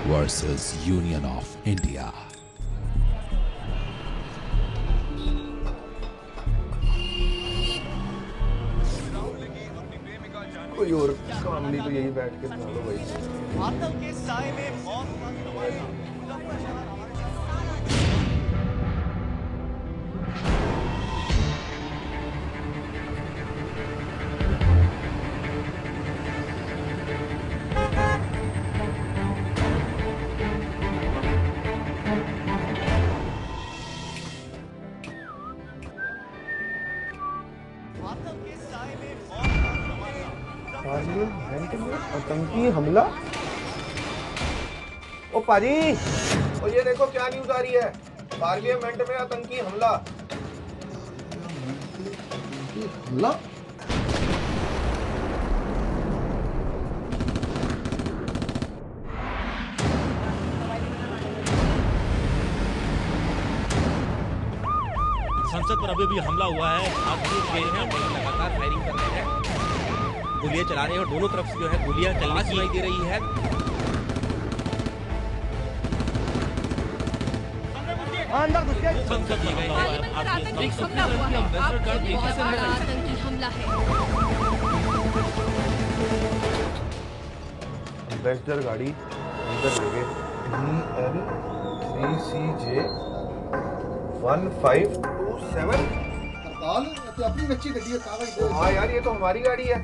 Versus union of India. कोई और काम नहीं तो यही बैठ के बना लो भाई। आतंक के साए में मौत का तमाशा। पार्लियामेंट में आतंकी हमला। ओ पाजी, और ये देखो क्या न्यूज आ रही है, पार्लियामेंट में आतंकी हमला। हमला? संसद पर अभी भी हमला हुआ है। भारतीय गए हैं, लगातार फायरिंग कर रहे हैं, गोलियां चला रहे हैं और दोनों तरफ से जो है गोलियां चलनी सुनाई दे रही है। अंदर घुस गए। संसद में गए हैं, आतंकी हमला है। एम्बेसडर गाड़ी अंदर ले गए। DL3CJ 1527। तो अपनी बच्ची गड्डी है कागज। हाँ यार, ये तो हमारी गाड़ी है।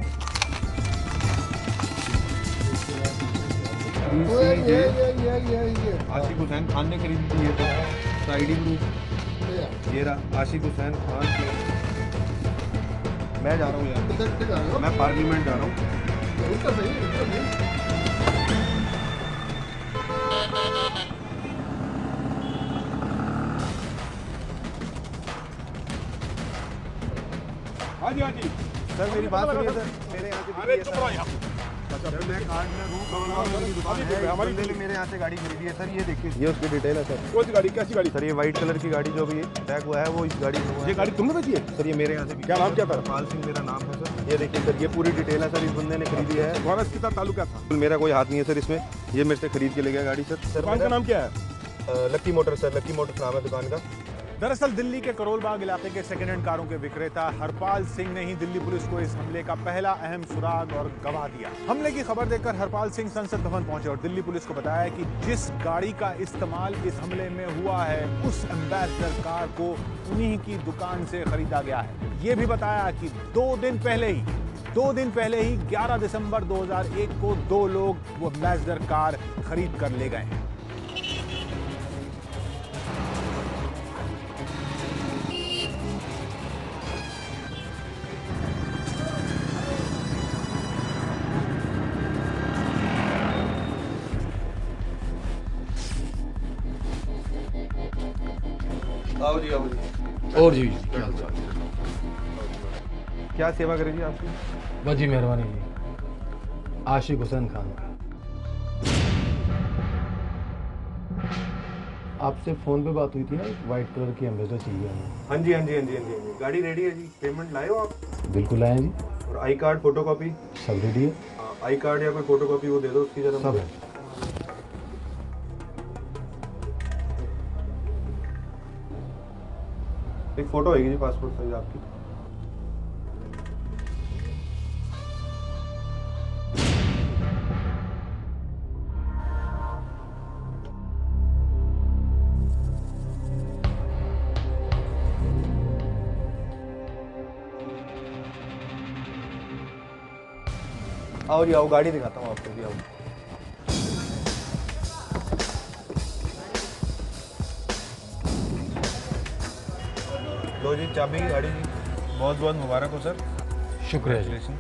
ये आशिक हुसैन खान ने खरीदी थी। ये तो आईडी प्रूफ ये रहा, आशिक हुसैन खान। मैं जा रहा हूँ यार, मैं पार्लियामेंट जा रहा हूँ। हाँ जी सर, मेरी बात सुनिए सर। मेरे यहाँ से मैं कार्ड में हूँ, हमारी मेरे यहाँ से गाड़ी खरीदी है सर। ये देखिए, ये उसकी डिटेल है सर। कौन सी गाड़ी, कैसी गाड़ी? सर ये व्हाइट कलर की गाड़ी जो भी अटैक हुआ है वो इस गाड़ी में हुआ है। ये गाड़ी तुमने बेची है सर? ये मेरे यहाँ से। क्या नाम क्या था? हरपाल सिंह मेरा नाम है सर। ये देखिए सर, ये पूरी डिटेल है सर। इस बंदे ने खरीदी है। तुम्हारा कितना ताल्लुका था? मेरा कोई हाथ नहीं है सर इसमें। ये मेरे से खरीद के ले गया गाड़ी सर। दुकान का नाम क्या है? लक्की मोटर सर, लक्की मोटर नाम है दुकान का। दरअसल दिल्ली के करोल बाग इलाके के सेकेंड हैंड कारों के विक्रेता हरपाल सिंह ने ही दिल्ली पुलिस को इस हमले का पहला अहम सुराग और गवाह दिया। हमले की खबर देकर हरपाल सिंह संसद भवन पहुंचे और दिल्ली पुलिस को बताया कि जिस गाड़ी का इस्तेमाल इस हमले में हुआ है उस एम्बेसडर कार को उन्हीं की दुकान से खरीदा गया है। ये भी बताया कि 2 दिन पहले ही 11 दिसंबर 2001 को 2 लोग वो एम्बेसडर कार खरीद कर ले गए हैं। आओ जी, आओ जी। और जी क्या हाल चाल? क्या सेवा करेगी आपकी? बस जी मेहरबानी जी। आशिक हुसैन खान, आपसे फोन पे बात हुई थी ना, व्हाइट कलर की एम्बेसडर चाहिए हमें। हाँ जी हाँ जी हाँ जी हाँ जी, गाड़ी रेडी है जी। पेमेंट लाए हो आप? बिल्कुल आए जी। और आई कार्ड, फोटो कॉपी सब रेडी है। आई कार्ड या कोई फोटो कॉपी वो दे दो उसकी जरा। सब है। एक फोटो आएगी जी, पासपोर्ट साइज आपकी। आओ जी, आओ, गाड़ी दिखाता हूँ आपको भी। आओ लो जी चाबी गाड़ी जी। बहुत बहुत मुबारक हो सर। शुक्रिया जी।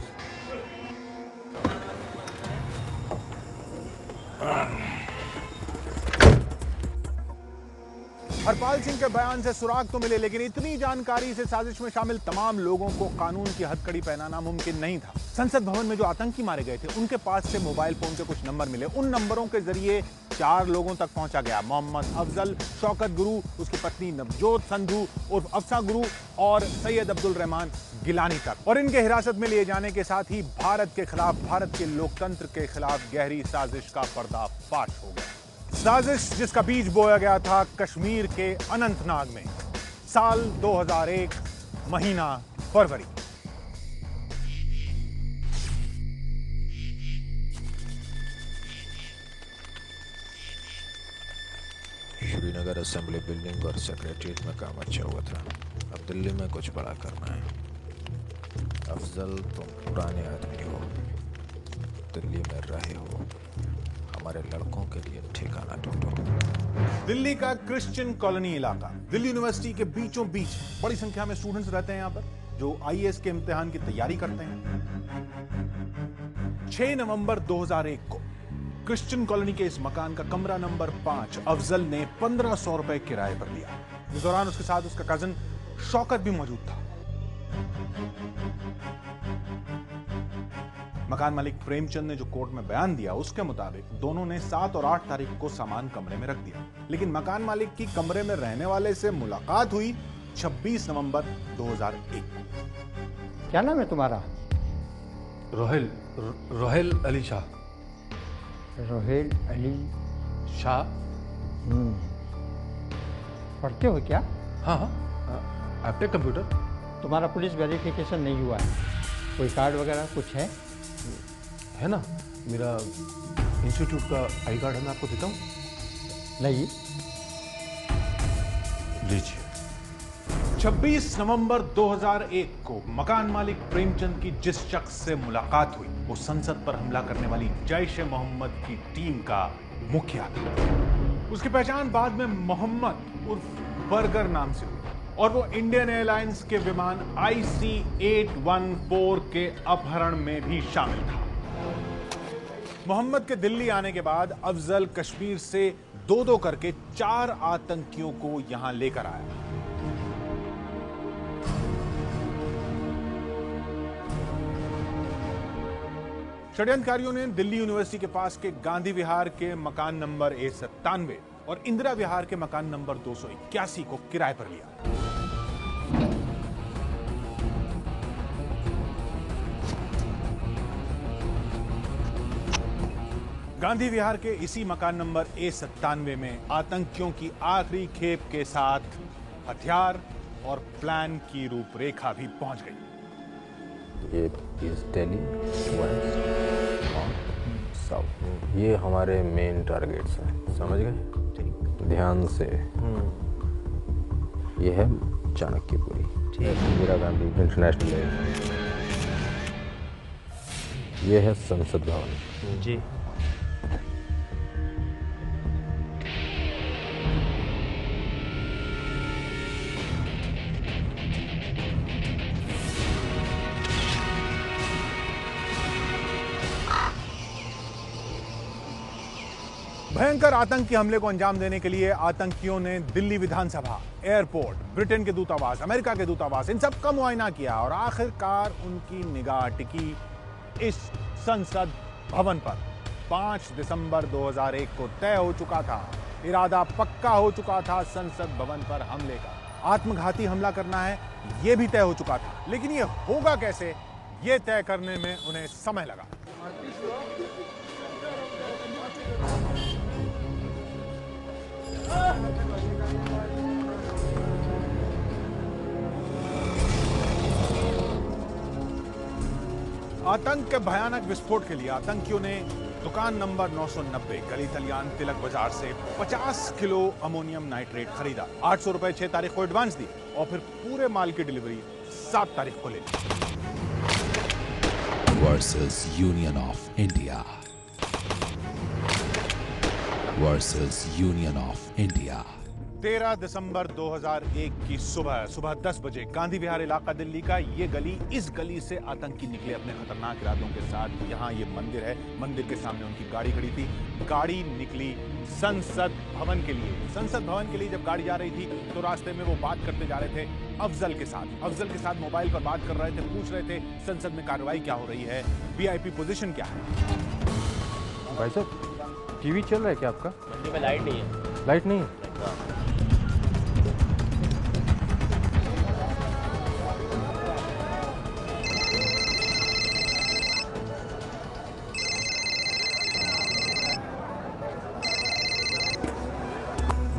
हरपाल सिंह के बयान से सुराग तो मिले, लेकिन इतनी जानकारी से साजिश में शामिल तमाम लोगों को कानून की हथकड़ी पहनाना मुमकिन नहीं था। संसद भवन में जो आतंकी मारे गए थे उनके पास से मोबाइल फोन के कुछ नंबर मिले। उन नंबरों के जरिए 4 लोगों तक पहुंचा गया, मोहम्मद अफजल, शौकत गुरु, उसकी पत्नी नवजोत संधू उर्फ अफसा गुरु और सैयद अब्दुल रहमान गिलानी तक। और इनके हिरासत में लिए जाने के साथ ही भारत के खिलाफ, भारत के लोकतंत्र के खिलाफ गहरी साजिश का पर्दाफाश हो गया। साजिश जिसका बीज बोया गया था कश्मीर के अनंतनाग में, साल 2001, महीना फरवरी। श्रीनगर असेंबली बिल्डिंग और सेक्रेटरीट में काम अच्छा हुआ था, अब दिल्ली में कुछ बड़ा करना है। अफजल, तुम पुराने आदमी हो, दिल्ली में रहे हो, हमारे लड़कों के लिए ठिकाना ढूंढो। दिल्ली का क्रिश्चियन कॉलोनी इलाका, दिल्ली यूनिवर्सिटी के बीचों बीच बड़ी संख्या में स्टूडेंट्स रहते हैं यहाँ पर, जो आईएएस के इम्तिहान की तैयारी करते हैं। 6 नवंबर 2001 को क्रिश्चियन कॉलोनी के इस मकान का कमरा नंबर 5 अफजल ने 1500 रुपए किराए पर लिया। इस दौरान उसके साथ उसका कजन शौकत भी मौजूद था। मकान मालिक प्रेमचंद ने जो कोर्ट में बयान दिया उसके मुताबिक दोनों ने 7 और 8 तारीख को सामान कमरे में रख दिया, लेकिन मकान मालिक की कमरे में रहने वाले से मुलाकात हुई 26 नवंबर 2001 को। क्या नाम है तुम्हारा? रोहेल अली शाह। रोहेल अली शाह। पढ़ते हो क्या? हाँ हाँ, एप्टेक कंप्यूटर। तुम्हारा पुलिस वेरिफिकेशन नहीं हुआ है, कोई कार्ड वगैरह कुछ है? है ना, मेरा इंस्टीट्यूट का आई कार्ड है, मैं आपको देता हूँ। नहीं। लीजिए। 26 नवंबर 2001 को मकान मालिक प्रेमचंद की जिस शख्स से मुलाकात हुई वो संसद पर हमला करने वाली जैश-ए-मोहम्मद की टीम का मुखिया था। उसकी पहचान बाद में मोहम्मद उर्फ बर्गर नाम से हुई और वो इंडियन एयरलाइंस के विमान IC-814 के अपहरण में भी शामिल था। मोहम्मद के दिल्ली आने के बाद अफजल कश्मीर से 2-2 करके 4 आतंकियों को यहां लेकर आया। षड्यंत्रकारियों ने दिल्ली यूनिवर्सिटी के पास के गांधी विहार के मकान नंबर A97 और इंदिरा विहार के मकान नंबर 281 को किराए पर लिया। गांधी विहार के इसी मकान नंबर A97 में आतंकियों की आखिरी खेप के साथ हथियार और प्लान की रूपरेखा भी पहुंच गई। ये east Delhi, west, north, south, ये हमारे मेन टारगेट्स हैं, समझ गए? ध्यान से। ये है चाणक्यपुरी, इंदिरा गांधी इंटरनेशनल एयरपोर्ट, ये है संसद भवन जी। भयंकर आतंकी हमले को अंजाम देने के लिए आतंकियों ने दिल्ली विधानसभा, एयरपोर्ट, ब्रिटेन के दूतावास, अमेरिका के दूतावास, इन सब का मुआयना किया और आखिरकार उनकी निगाह टिकी इस संसद भवन पर। 5 दिसंबर 2001 को तय हो चुका था, इरादा पक्का हो चुका था संसद भवन पर हमले का। आत्मघाती हमला करना है यह भी तय हो चुका था, लेकिन यह होगा कैसे, यह तय करने में उन्हें समय लगा। आतंक के भयानक विस्फोट के लिए आतंकियों ने दुकान नंबर 990 गली तलियान तिलक बाजार से 50 किलो अमोनियम नाइट्रेट खरीदा, 800 रुपए 6 तारीख को एडवांस दी और फिर पूरे माल की डिलीवरी 7 तारीख को ले ली। Versus union of India, versus union of India. 13 दिसंबर 2001 की सुबह 10 बजे गांधी विहार इलाका दिल्ली का ये गली, इस गली से आतंकी निकले अपने खतरनाक इरादों के साथ। यहाँ ये मंदिर है, मंदिर के सामने उनकी गाड़ी खड़ी थी। गाड़ी निकली संसद भवन के लिए। संसद भवन के लिए जब गाड़ी जा रही थी तो रास्ते में वो बात करते जा रहे थे अफजल के साथ। अफजल के साथ मोबाइल पर बात कर रहे थे, पूछ रहे थे संसद में कार्रवाई क्या हो रही है, वीआईपी पोजीशन क्या है। भाई साहब, टीवी चल रहा है क्या आपका? मंदिर में लाइट नहीं है। लाइट नहीं है?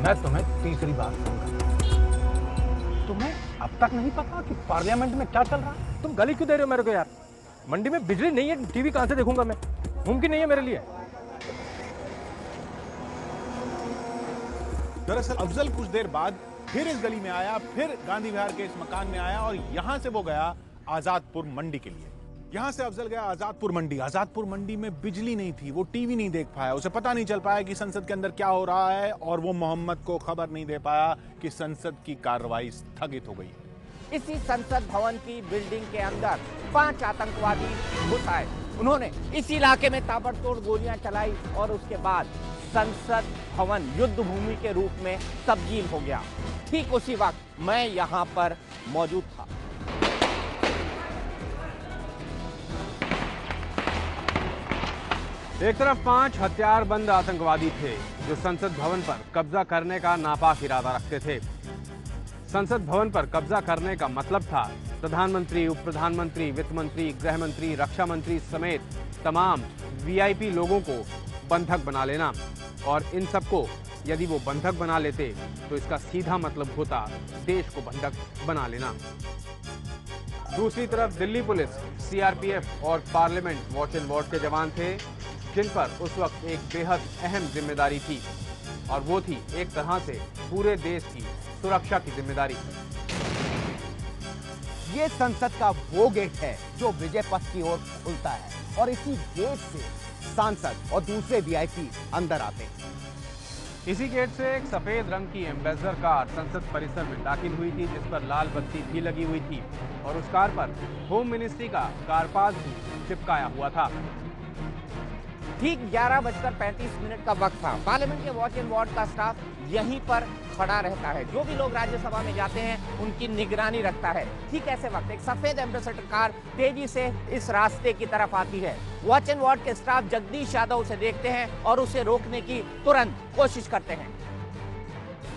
मैं तुम्हें तीसरी बार कहूंगा, तुम्हें अब तक नहीं पता कि पार्लियामेंट में क्या चल रहा है? तुम गाली क्यों दे रहे हो मेरे को यार? मंडी में बिजली नहीं है, टीवी कहां से देखूंगा मैं? मुमकिन नहीं है मेरे लिए। दरअसल अफजल कुछ देर बाद फिर इस गली में आया, फिर गांधी विहार के इस मकान में आया और यहां से वो गया आजादपुर मंडी के लिए। यहां से अफजल गया आजादपुर मंडी। आजादपुर मंडी में बिजली नहीं थी, वो टीवी नहीं देख पाया, उसे पता नहीं चल पाया कि संसद के अंदर क्या हो रहा है, और वो मोहम्मद को खबर नहीं दे पाया कि संसद की कार्रवाई स्थगित हो गई। इसी संसद भवन की बिल्डिंग के अंदर 5 आतंकवादी घुस आए। उन्होंने इस इलाके में ताबड़तोड़ गोलियां चलाई और उसके बाद संसद भवन युद्ध भूमि के रूप में तब्दील हो गया। ठीक उसी वक्त मैं यहां पर मौजूद था। एक तरफ 5 हथियारबंद आतंकवादी थे जो संसद भवन पर कब्जा करने का नापाक इरादा रखते थे। संसद भवन पर कब्जा करने का मतलब था प्रधानमंत्री, उप प्रधानमंत्री, वित्त मंत्री, गृह मंत्री, रक्षा मंत्री समेत तमाम वीआईपी लोगों को बंधक बना लेना, और इन सबको यदि वो बंधक बना लेते तो इसका सीधा मतलब होता देश को बंधक बना लेना। दूसरी तरफ दिल्ली पुलिस, सीआरपीएफ और पार्लियामेंट वॉच एंड वार्ड के जवान थे, जिन पर उस वक्त एक बेहद अहम जिम्मेदारी थी, और वो थी एक तरह से पूरे देश की सुरक्षा की जिम्मेदारी। ये संसद का वो गेट है जो विजय पथ की ओर खुलता है, और इसी गेट से सांसद और दूसरे वीआईपी अंदर आते हैं। इसी गेट से एक सफेद रंग की एम्बेसडर कार संसद परिसर में दाखिल हुई थी, जिस पर लाल बत्ती भी लगी हुई थी, और उस कार पर होम मिनिस्ट्री का कारपास भी चिपकाया हुआ था। ठीक 11:35 का वक्त था। पार्लियामेंट के वॉच एंड वार्ड का स्टाफ यहीं पर खड़ा रहता है। जो भी लोग राज्यसभा में जाते हैं उनकी निगरानी रखता है। ठीक ऐसे वक्त एक सफेद एम्बेसडर कार तेजी से इस रास्ते की तरफ आती है। वॉच एंड वार्ड के स्टाफ जगदीश यादव उसे देखते हैं और उसे रोकने की तुरंत कोशिश करते हैं।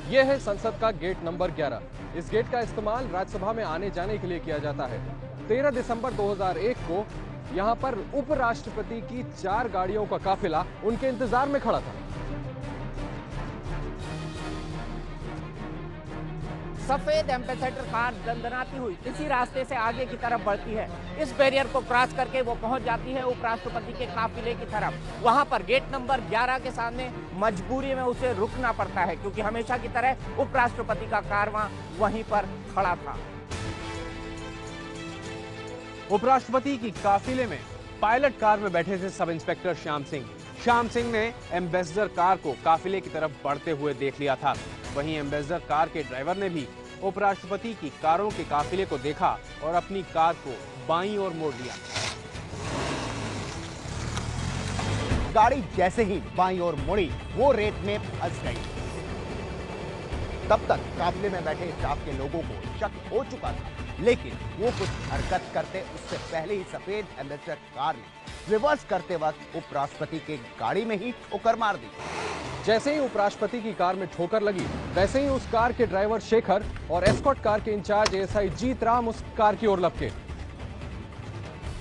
यह है संसद का गेट नंबर 11। इस गेट का इस्तेमाल राज्यसभा में आने जाने के लिए किया जाता है। 13 दिसंबर 2001 को यहाँ पर उपराष्ट्रपति की 4 गाड़ियों का काफिला उनके इंतजार में खड़ा था। सफेद एम्बेसडर कार दंदनाती हुई इसी रास्ते से आगे की तरफ बढ़ती है। इस बैरियर को क्रॉस करके वो पहुंच जाती है उपराष्ट्रपति के काफिले की तरफ। वहां पर गेट नंबर 11 के सामने मजबूरी में उसे रुकना पड़ता है, क्योंकि हमेशा की तरह उपराष्ट्रपति का कारवां वहीं पर खड़ा था। उपराष्ट्रपति की काफिले में पायलट कार में बैठे थे सब इंस्पेक्टर श्याम सिंह। श्याम सिंह ने एम्बेसडर कार को काफिले की तरफ बढ़ते हुए देख लिया था। वहीं एम्बेसडर कार के ड्राइवर ने भी उपराष्ट्रपति की कारों के काफिले को देखा और अपनी कार को बाईं ओर मोड़ लिया। गाड़ी जैसे ही बाईं ओर मुड़ी, वो रेत में फंस गई। तब तक काफिले में बैठे स्टाफ के लोगों को शक हो चुका था, लेकिन वो कुछ हरकत करते उससे पहले ही सफेद एम्बेसडर कार ने रिवर्स करते वक्त उपराष्ट्रपति के गाड़ी में ही ठोकर मार दी। जैसे ही उपराष्ट्रपति की कार में ठोकर लगी, वैसे ही उस कार के ड्राइवर शेखर और एस्कॉर्ट कार के इंचार्ज एएसआई जीतराम उस कार की ओर लपके।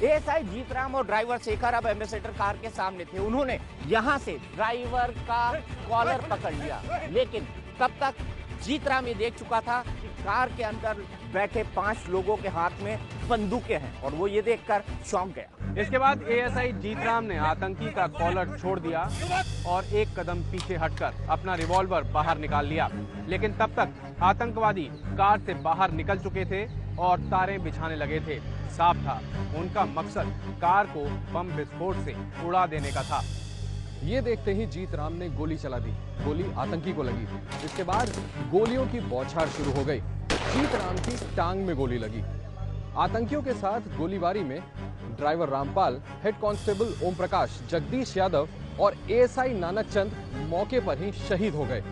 एएसआई जीतराम और ड्राइवर शेखर अब एम्बेसडर कार के सामने थे। उन्होंने यहां से ड्राइवर का कॉलर पकड़ लिया, लेकिन तब तक जीतराम ये देख चुका था कि कार के अंदर बैठे 5 लोगों के हाथ में बंदूकें हैं, और वो ये देखकर चौंक गया। इसके बाद एएसआई जीतराम ने आतंकी का कॉलर छोड़ दिया और एक कदम पीछे हटकर अपना रिवॉल्वर बाहर निकाल लिया, लेकिन तब तक आतंकवादी कार से बाहर निकल चुके थे और तारें बिछाने लगे थे। साफ था उनका मकसद कार को बम विस्फोट से उड़ा देने का था। ये देखते ही जीतराम ने गोली चला दी। गोली आतंकी को लगी। इसके बाद गोलियों की बौछार शुरू हो गई। जीतराम की टांग में गोली लगी। आतंकियों के साथ गोलीबारी में driver Rampal, head constable Om Prakash, Jagdish Yadav और एएसआई नानक चंद मौके पर ही शहीद हो गए।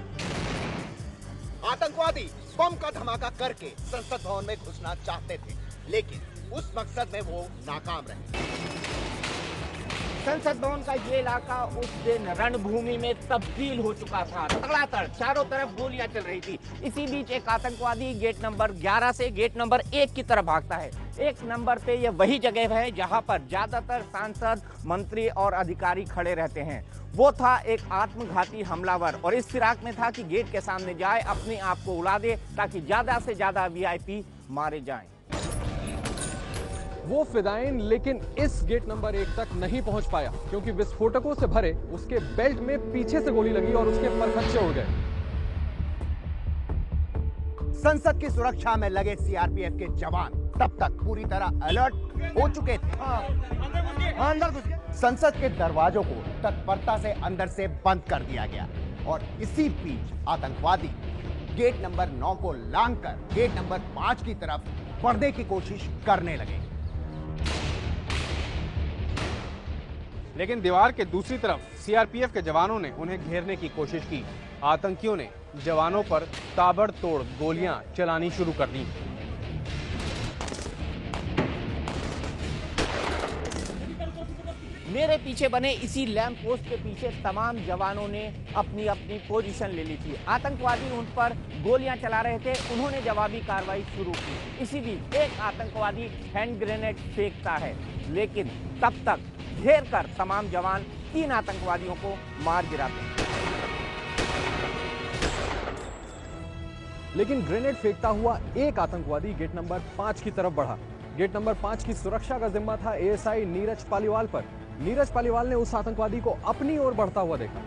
आतंकवादी बम का धमाका करके संसद भवन में घुसना चाहते थे, लेकिन उस मकसद में वो नाकाम रहे। संसद भवन का ये इलाका उस दिन रणभूमि में तब्दील हो चुका था। तड़ातड़ चारों तरफ गोलियां चल रही थी। इसी बीच एक आतंकवादी गेट नंबर 11 से गेट नंबर 1 की तरफ भागता है। एक नंबर पे ये वही जगह है जहां पर ज्यादातर सांसद, मंत्री और अधिकारी खड़े रहते हैं। वो था एक आत्मघाती हमलावर और इस फिराक में था कि गेट के सामने जाए, अपने आप को उड़ा दे ताकि ज्यादा से ज्यादा वीआईपी मारे जाएं। वो फिदाइन लेकिन इस गेट नंबर 1 तक नहीं पहुंच पाया क्योंकि विस्फोटकों से भरे उसके बेल्ट में पीछे से गोली लगी और उसके परखच्चे उड़ गए। संसद की सुरक्षा में लगे सीआरपीएफ के जवान तब तक पूरी तरह अलर्ट हो चुके थे। अंदर घुस गए। संसद के दरवाजों को तत्परता से अंदर से बंद कर दिया गया और इसी बीच आतंकवादी गेट नंबर 9 को लांघकर गेट नंबर 5 की तरफ बढ़ने की कोशिश करने लगे। लेकिन दीवार के दूसरी तरफ सीआरपीएफ के जवानों ने उन्हें घेरने की कोशिश की। आतंकियों ने जवानों पर ताबड़तोड़ गोलियां चलानी शुरू कर दी। मेरे पीछे बने इसी लैंप पोस्ट के पीछे तमाम जवानों ने अपनी अपनी पोजीशन ले ली थी। आतंकवादी उन पर गोलियां चला रहे थे। उन्होंने जवाबी कार्रवाई शुरू की। इसी बीच एक आतंकवादी हैंड ग्रेनेड फेंकता है, लेकिन तब तक घेर कर तमाम जवान 3 आतंकवादियों को मार गिराते हैं। लेकिन ग्रेनेड फेंकता हुआ एक आतंकवादी गेट नंबर 5 की तरफ बढ़ा। गेट नंबर 5 की सुरक्षा का जिम्मा था एएसआई नीरज पालीवाल पर। नीरज पालीवाल ने उस आतंकवादी को अपनी ओर बढ़ता हुआ देखा।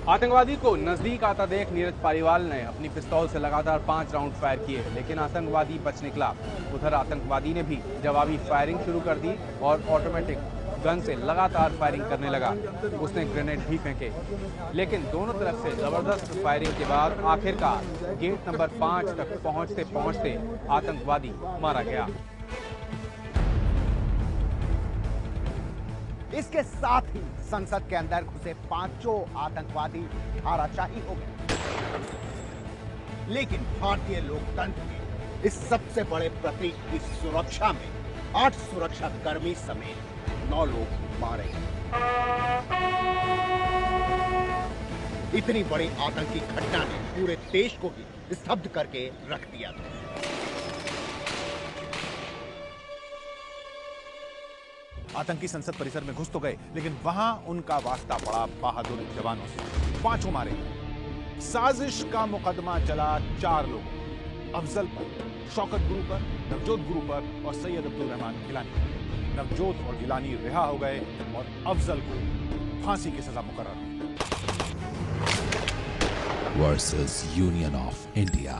आतंकवादी को नजदीक आता देख नीरज पालीवाल ने अपनी पिस्तौल से लगातार 5 राउंड फायर किए, लेकिन आतंकवादी बच निकला। उधर आतंकवादी ने भी जवाबी फायरिंग शुरू कर दी और ऑटोमेटिक गन से लगातार फायरिंग करने लगा। उसने ग्रेनेड भी फेंके, लेकिन दोनों तरफ से जबरदस्त फायरिंग के बाद आखिरकार गेट नंबर 5 तक पहुंचते पहुंचते आतंकवादी मारा गया। इसके साथ ही संसद के अंदर घुसे 5 आतंकवादी हाराशाही हो गए। लेकिन भारतीय लोकतंत्र के इस सबसे बड़े प्रतीक की सुरक्षा में 8 सुरक्षा कर्मी समेत 9 लोग मारे गए। इतनी बड़ी आतंकी घटना ने पूरे देश को ही स्तब्ध करके रख दिया था। आतंकी संसद परिसर में घुस तो गए, लेकिन वहां उनका वास्ता पड़ा बहादुर जवानों से। 5 मारे गए। साजिश का मुकदमा चला 4 लोगों, अफजल पर, शौकत गुरु पर, नवजोत गुरु पर और सैयद अब्दुल रहमान गिलानी पर। नवजोत और गिलानी रिहा हो गए और अफजल को फांसी की सजा मुकर्रर हुई। Versus union of India.